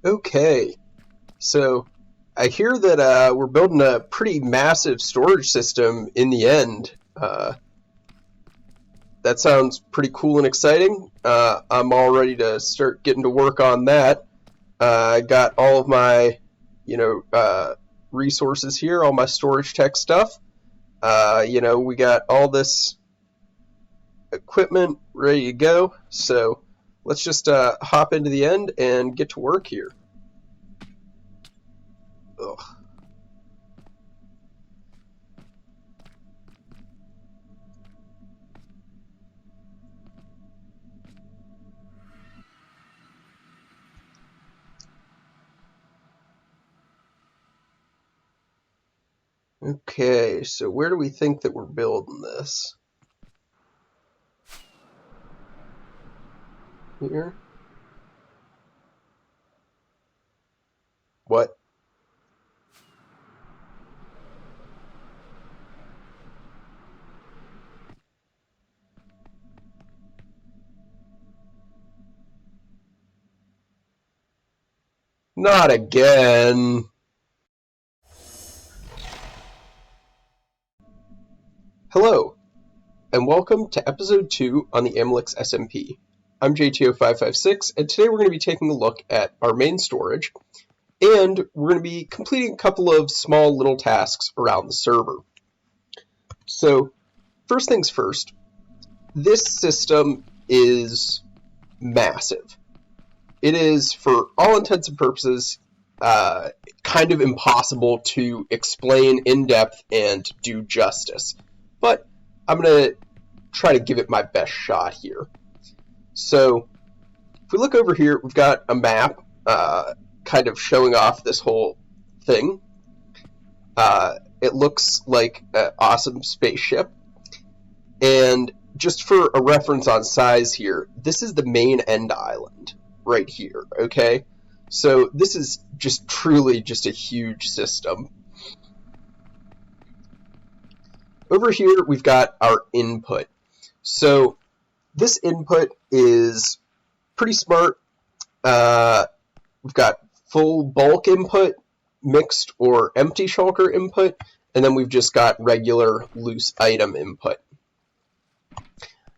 Okay, so I hear that we're building a pretty massive storage system in the end. That sounds pretty cool and exciting. I'm all ready to start getting to work on that. I got all of my, resources here, all my storage tech stuff. We got all this equipment ready to go. So let's just hop into the end and get to work here. Ugh. Okay, so where do we think that we're building this? Here? What? Not again. Hello, and welcome to episode 2 on the Amelix SMP. I'm JTO556, and today we're going to be taking a look at our main storage, and we're going to be completing a couple of small little tasks around the server. So, first things first, this system is massive. It is, for all intents and purposes, kind of impossible to explain in depth and do justice. But I'm going to try to give it my best shot here. So if we look over here, we've got a map kind of showing off this whole thing. It looks like an awesome spaceship. And just for a reference on size here, this is the main end island right here, okay? So this is just truly just a huge system. Over here, we've got our input. So this input is pretty smart. We've got full bulk input, mixed or empty shulker input, and then we've just got regular loose item input.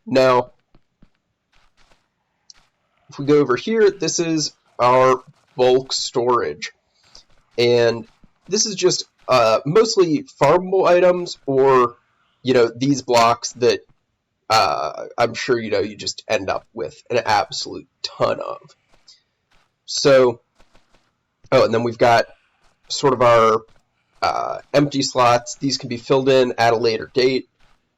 Now, if we go over here, this is our bulk storage. And this is just mostly farmable items or, these blocks that I'm sure, you just end up with an absolute ton of. So, and then we've got sort of our empty slots. These can be filled in at a later date.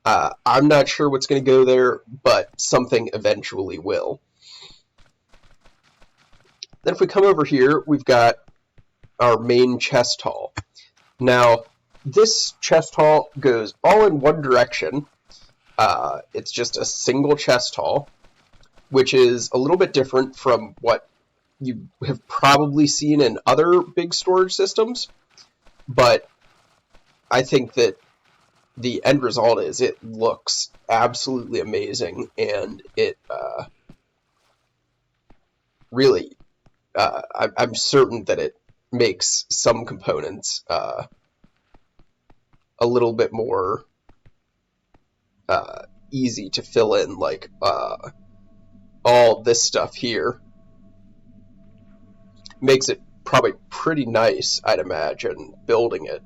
I'm not sure what's going to go there, but something eventually will. Then if we come over here, we've got our main chest hall. Now, this chest hall goes all in one direction. It's just a single chest hall, which is a little bit different from what you have probably seen in other big storage systems. But I think that the end result is it looks absolutely amazing, and it really, I'm certain that it makes some components a little bit more easy to fill in, like all this stuff here. Makes it probably pretty nice, I'd imagine, building it,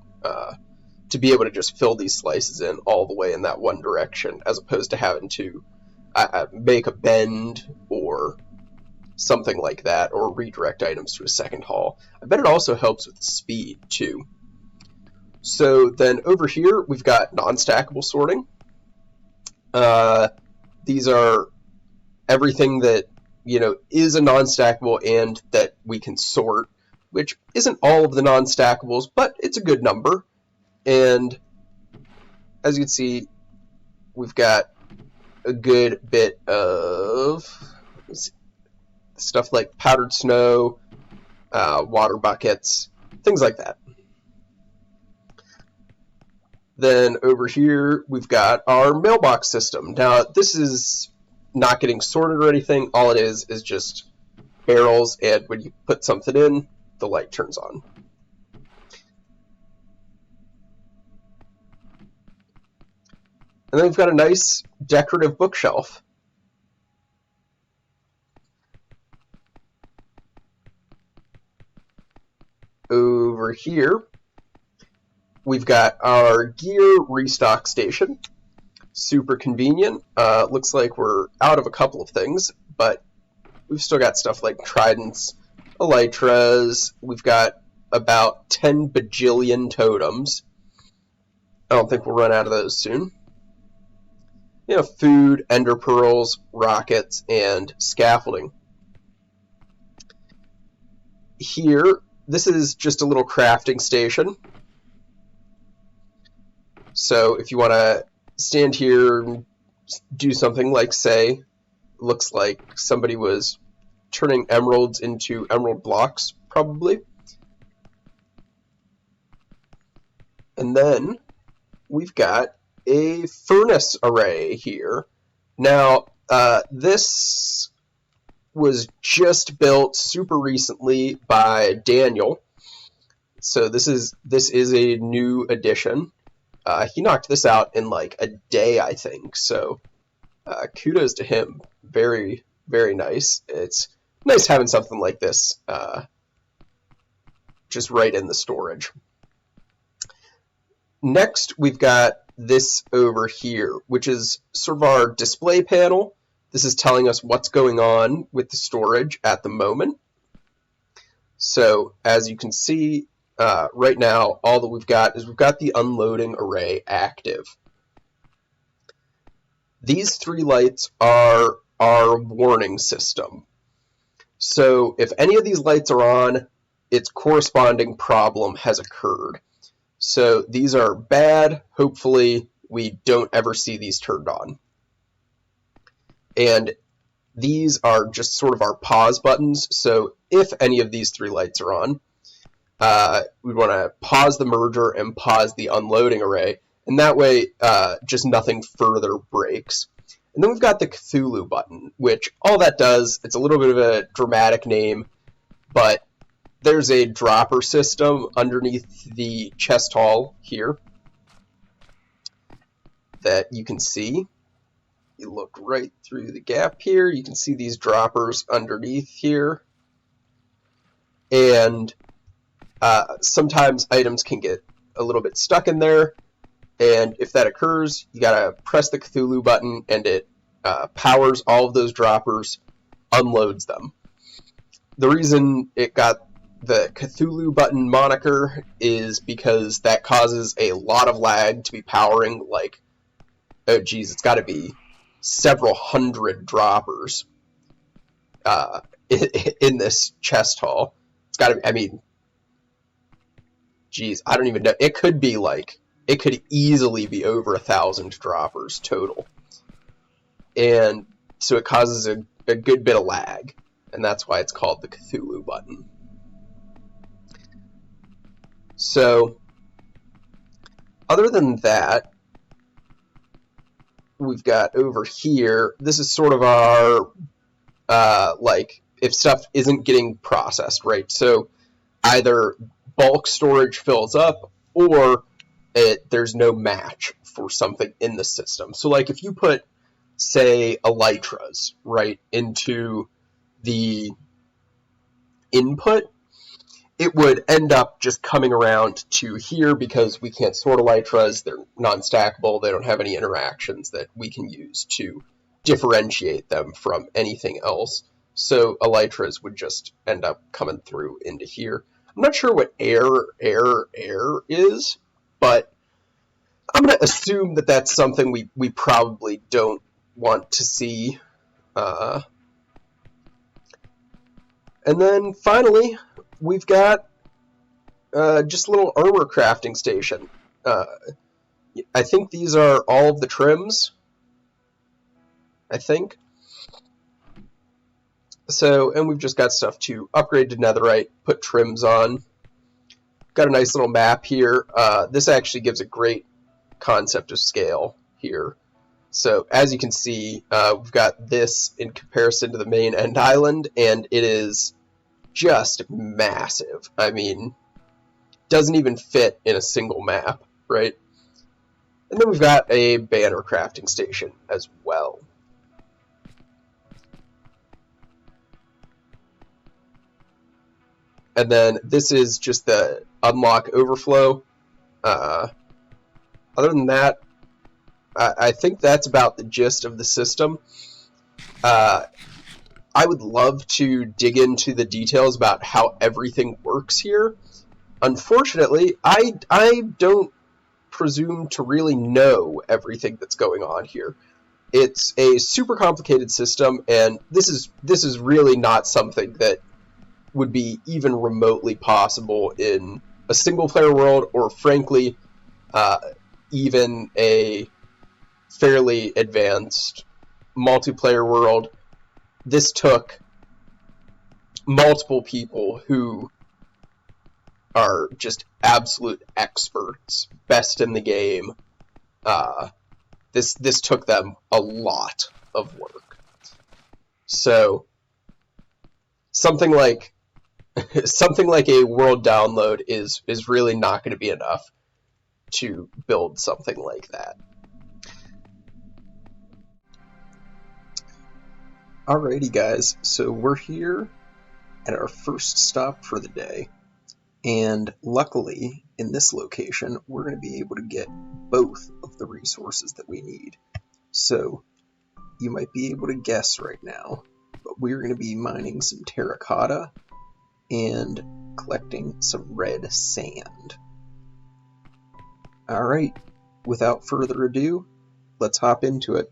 to be able to just fill these slices in all the way in that one direction, as opposed to having to make a bend or something like that, or redirect items to a second hall. I bet it also helps with speed, too. So then over here, we've got non-stackable sorting. These are everything that, is a non-stackable and that we can sort, which isn't all of the non-stackables, but it's a good number. And as you can see, we've got a good bit of stuff like powdered snow, water buckets, things like that. Then over here, we've got our mailbox system. Now, this is not getting sorted or anything. All it is just barrels, and when you put something in, the light turns on. And then we've got a nice decorative bookshelf. Over here, we've got our gear restock station. Super convenient. Looks like we're out of a couple of things, but we've still got stuff like tridents, elytras. We've got about 10 bajillion totems. I don't think we'll run out of those soon. You know, food, ender pearls, rockets, and scaffolding. Here, this is just a little crafting station. So if you want to stand here and do something like, say, looks like somebody was turning emeralds into emerald blocks, probably. And then we've got a furnace array here. Now, this was just built super recently by Daniel. So this is a new addition. He knocked this out in like a day, I think. So kudos to him. Very, very nice. It's nice having something like this just right in the storage. Next, we've got this over here, which is sort of our display panel. This is telling us what's going on with the storage at the moment. So as you can see, right now, all that we've got is we've got the unloading array active. These 3 lights are our warning system. So if any of these lights are on, its corresponding problem has occurred. So these are bad. Hopefully we don't ever see these turned on. And these are just sort of our pause buttons. So if any of these 3 lights are on, we want to pause the merger and pause the unloading array. And that way, just nothing further breaks. And then we've got the Cthulhu button, which all that does, it's a little bit of a dramatic name, but there's a dropper system underneath the chest hall here that you can see. You look right through the gap here, you can see these droppers underneath here. And sometimes items can get a little bit stuck in there, and if that occurs, you gotta press the Cthulhu button, and it powers all of those droppers, unloads them. The reason it got the Cthulhu button moniker is because that causes a lot of lag to be powering, like, oh geez, it's gotta be several hundred droppers in this chest hall. It's gotta be, I mean, geez, I don't even know. It could be like, it could easily be over 1,000 droppers total. And so it causes a good bit of lag. And that's why it's called the Cthulhu button. So, other than that, we've got over here, this is sort of our, like, if stuff isn't getting processed, right? So, either bulk storage fills up, or there's no match for something in the system. So like if you put, say, elytras, right, into the input, it would end up just coming around to here because we can't sort elytras, they're non-stackable, they don't have any interactions that we can use to differentiate them from anything else. So elytras would just end up coming through into here. I'm not sure what air is, but I'm going to assume that that's something we probably don't want to see. And then finally, we've got just a little armor crafting station. I think these are all of the trims. I think. So, and we've just got stuff to upgrade to netherite, put trims on. Got a nice little map here. This actually gives a great concept of scale here. So as you can see, we've got this in comparison to the main end island, and it is just massive. I mean, doesn't even fit in a single map, right? And then we've got a banner crafting station as well. And then this is just the unlock overflow. Other than that, I think that's about the gist of the system. I would love to dig into the details about how everything works here. Unfortunately, I don't presume to really know everything that's going on here. It's a super complicated system, and this is really not something that would be even remotely possible in a single player world, or frankly, even a fairly advanced multiplayer world. This took multiple people who are just absolute experts, best in the game. This took them a lot of work. So something like a world download is really not going to be enough to build something like that. Alrighty guys, so we're here at our first stop for the day, and luckily in this location we're going to be able to get both of the resources that we need. So you might be able to guess right now, but we're going to be mining some terracotta and collecting some red sand. Alright, without further ado, let's hop into it.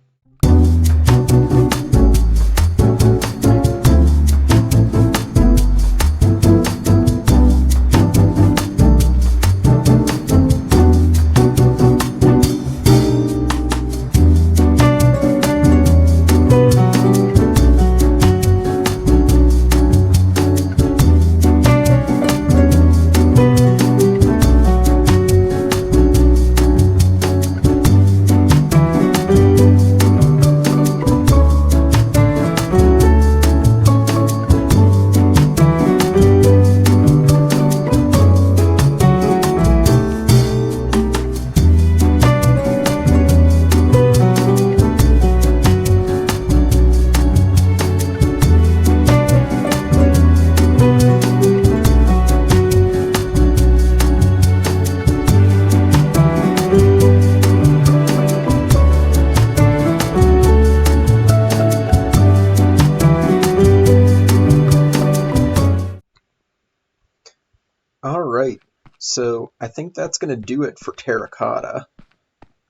Alright, so I think that's going to do it for terracotta.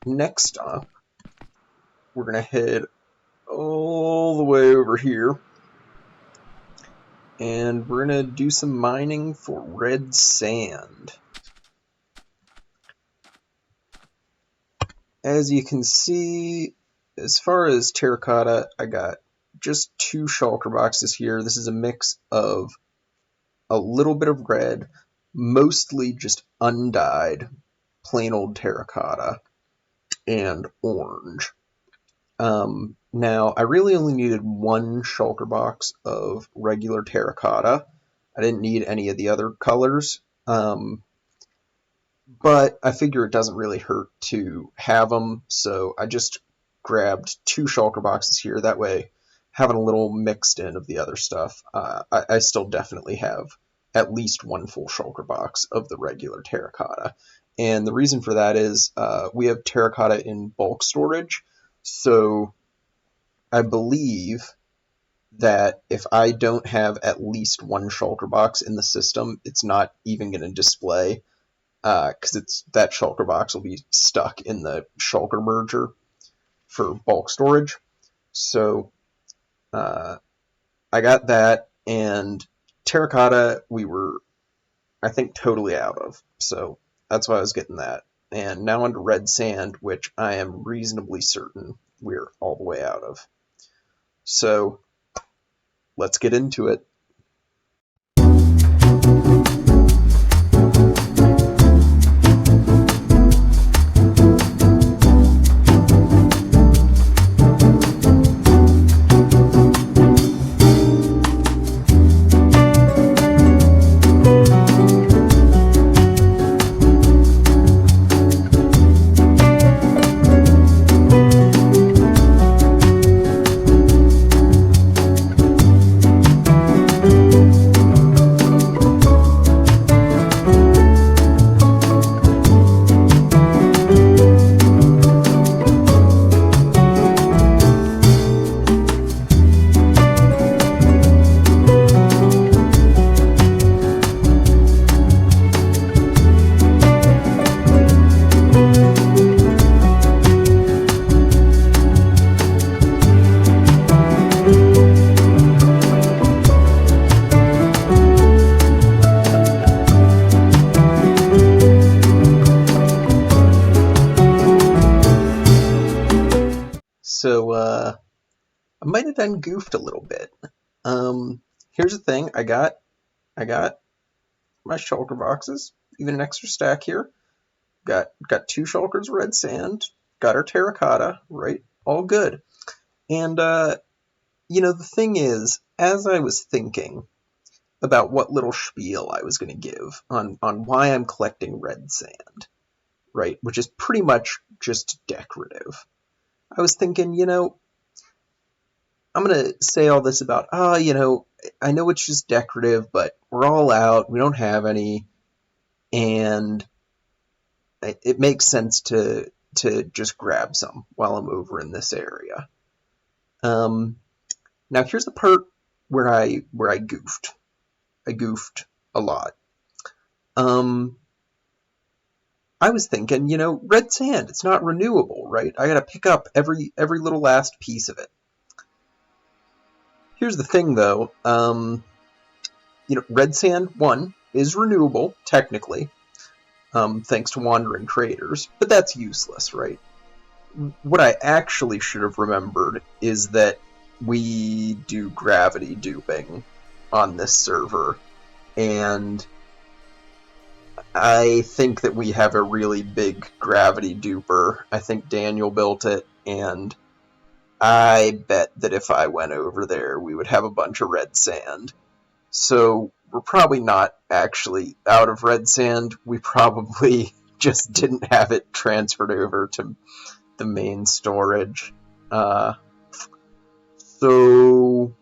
Next up, we're going to head all the way over here, and we're going to do some mining for red sand. As you can see, as far as terracotta, I got just 2 shulker boxes here. This is a mix of a little bit of red, mostly just undyed, plain old terracotta, and orange. Now, I really only needed 1 shulker box of regular terracotta. I didn't need any of the other colors, but I figure it doesn't really hurt to have them, so I just grabbed 2 shulker boxes here. That way, having a little mixed in of the other stuff, I still definitely have at least 1 full shulker box of the regular terracotta. And the reason for that is we have terracotta in bulk storage, so I believe that if I don't have at least 1 shulker box in the system, it's not even going to display, because that shulker box will be stuck in the shulker merger for bulk storage. So I got that, and terracotta we were, I think, totally out of, so that's why I was getting that. And now onto red sand, which I am reasonably certain we're all the way out of. So let's get into it. So, I might have done goofed a little bit. Here's the thing, I got my shulker boxes, even an extra stack here. Got 2 shulkers of red sand, got our terracotta, right? All good. And, the thing is, as I was thinking about what little spiel I was going to give on why I'm collecting red sand, right, which is pretty much just decorative, I was thinking, I'm going to say all this about, I know it's just decorative, but we're all out, we don't have any, and it makes sense to just grab some while I'm over in this area. Now here's the part where I goofed. I goofed a lot. I was thinking, red sand, it's not renewable, right? I gotta pick up every little last piece of it. Here's the thing, though. Red sand, 1, is renewable, technically, thanks to wandering traders, but that's useless, right? What I actually should have remembered is that we do gravity duping on this server, and I think that we have a really big gravity duper. I think Daniel built it, and I bet that if I went over there, we would have a bunch of red sand. So we're probably not actually out of red sand. We probably just didn't have it transferred over to the main storage. So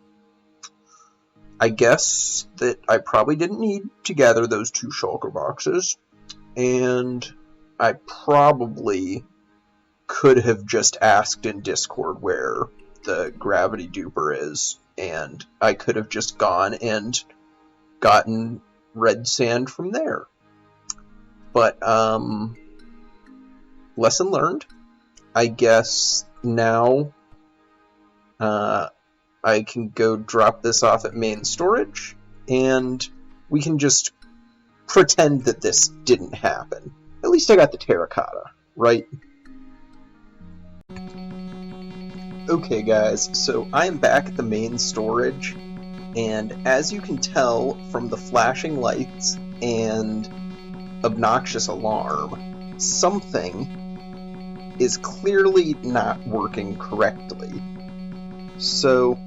I guess that I probably didn't need to gather those 2 shulker boxes, and I probably could have just asked in Discord where the gravity duper is, and I could have just gone and gotten red sand from there. But, lesson learned. I guess now I can go drop this off at main storage, and we can just pretend that this didn't happen. At least I got the terracotta, right? Okay guys, so I am back at the main storage, and as you can tell from the flashing lights and obnoxious alarm, something is clearly not working correctly. So,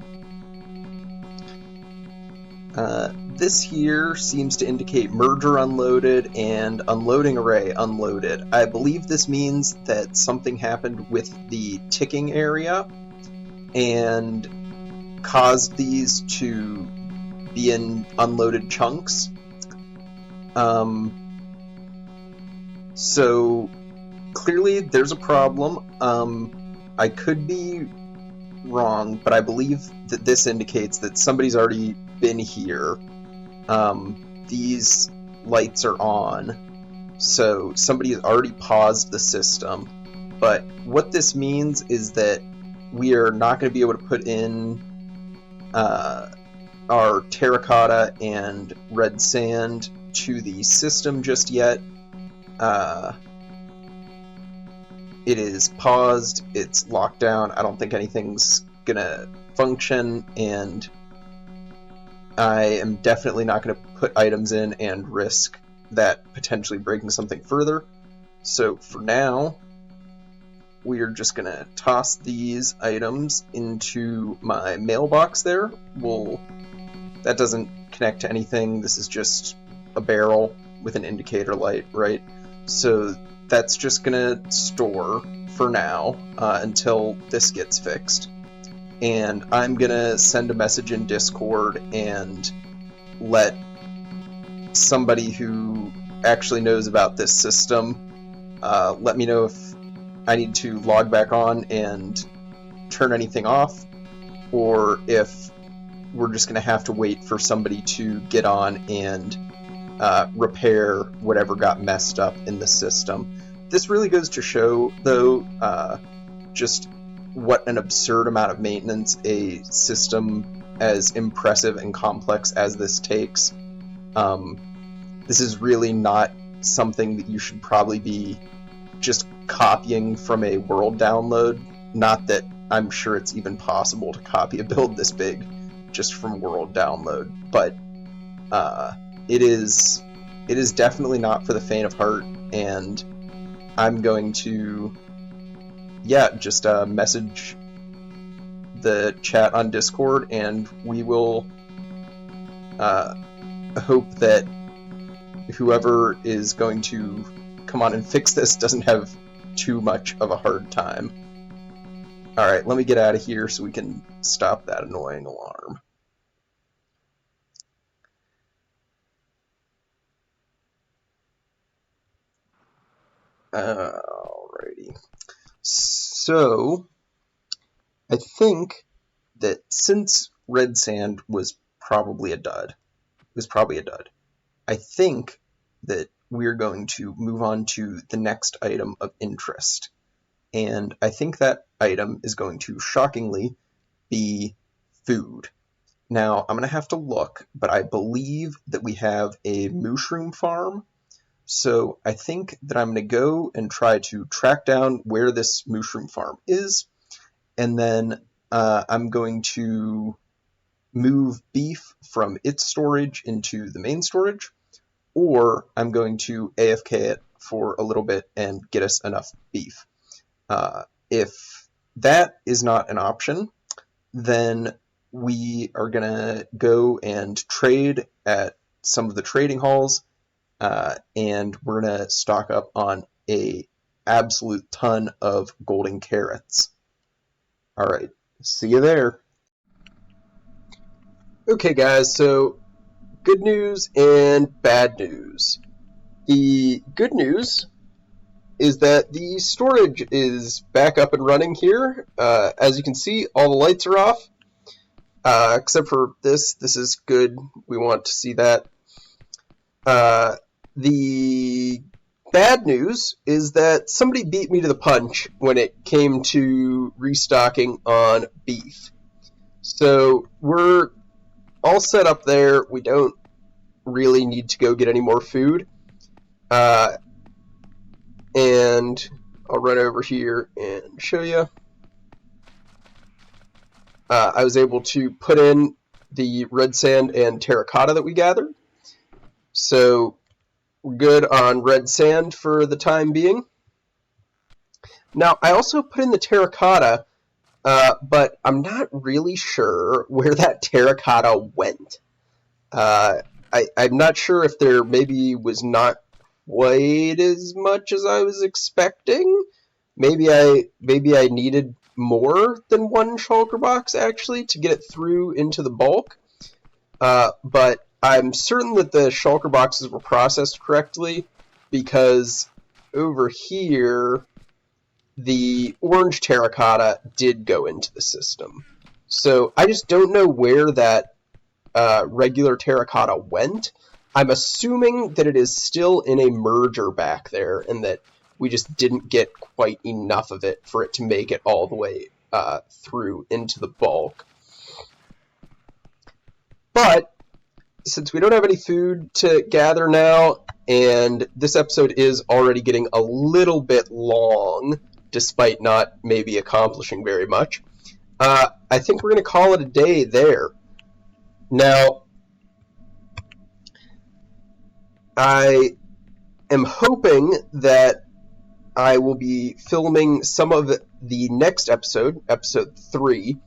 this here seems to indicate merger unloaded and unloading array unloaded. I believe this means that something happened with the ticking area and caused these to be in unloaded chunks. So clearly there's a problem. I could be wrong, but I believe that this indicates that somebody's already been here. These lights are on, so somebody has already paused the system. But what this means is that we are not going to be able to put in our terracotta and red sand to the system just yet. It is paused, it's locked down, I don't think anything's gonna function, and I am definitely not going to put items in and risk that potentially breaking something further. So for now, we are just going to toss these items into my mailbox there. That doesn't connect to anything, this is just a barrel with an indicator light, right? So that's just going to store for now until this gets fixed. And I'm gonna send a message in Discord and let somebody who actually knows about this system let me know if I need to log back on and turn anything off, or if we're just gonna have to wait for somebody to get on and repair whatever got messed up in the system. This really goes to show, though, just what an absurd amount of maintenance a system as impressive and complex as this takes. This is really not something that you should probably be just copying from a world download. Not that I'm sure it's even possible to copy a build this big just from world download, but it is definitely not for the faint of heart, and I'm going to just message the chat on Discord, and we will hope that whoever is going to come on and fix this doesn't have too much of a hard time. Alright, let me get out of here so we can stop that annoying alarm. Alrighty. So, I think that since red sand was probably a dud, I think that we're going to move on to the next item of interest. And I think that item is going to shockingly be food. Now, I'm going to have to look, but I believe that we have a mushroom farm. So I think that I'm going to go and try to track down where this mushroom farm is. And then I'm going to move beef from its storage into the main storage. Or I'm going to AFK it for a little bit and get us enough beef. If that is not an option, then we are going to go and trade at some of the trading halls, and we're going to stock up on a absolute ton of golden carrots. All right, see you there. Okay, guys, so good news and bad news. The good news is that the storage is back up and running here. As you can see, all the lights are off, except for this. This is good. We want to see that. The bad news is that somebody beat me to the punch when it came to restocking on beef. So we're all set up there. We don't really need to go get any more food. And I'll run over here and show you. I was able to put in the red sand and terracotta that we gathered. So we're good on red sand for the time being. Now, I also put in the terracotta, but I'm not really sure where that terracotta went. I'm not sure if there maybe was not quite as much as I was expecting. Maybe I needed more than one shulker box actually to get it through into the bulk. But I'm certain that the shulker boxes were processed correctly, because over here the orange terracotta did go into the system. So I just don't know where that regular terracotta went. I'm assuming that it is still in a merger back there, and that we just didn't get quite enough of it for it to make it all the way through into the bulk. But since we don't have any food to gather now, and this episode is already getting a little bit long, despite not maybe accomplishing very much, I think we're going to call it a day there. Now, I am hoping that I will be filming some of the next episode, episode 3,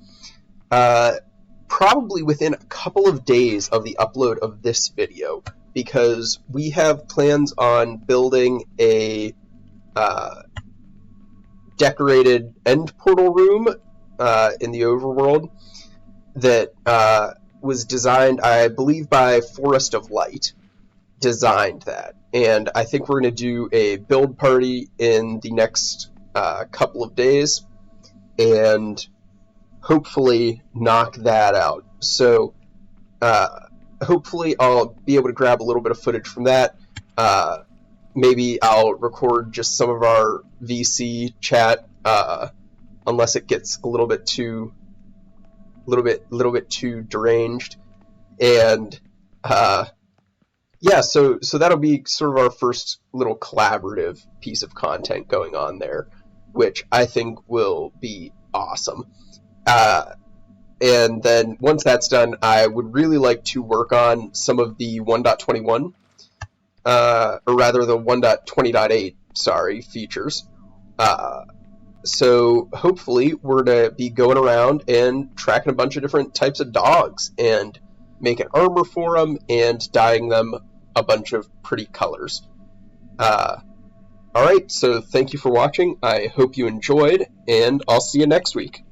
probably within a couple of days of the upload of this video, because we have plans on building a decorated end portal room in the overworld that was designed, I believe, by Forest of Light. Designed that, and I think we're going to do a build party in the next couple of days, and hopefully knock that out. So hopefully I'll be able to grab a little bit of footage from that. Maybe I'll record just some of our VC chat, unless it gets a little bit too deranged, and yeah, so that'll be sort of our first little collaborative piece of content going on there, which I think will be awesome. And then once that's done, I would really like to work on some of the 1.21, or rather the 1.20.8, sorry, features. So hopefully we're going to be going around and tracking a bunch of different types of dogs and making armor for them and dyeing them a bunch of pretty colors. Alright, so thank you for watching. I hope you enjoyed, and I'll see you next week.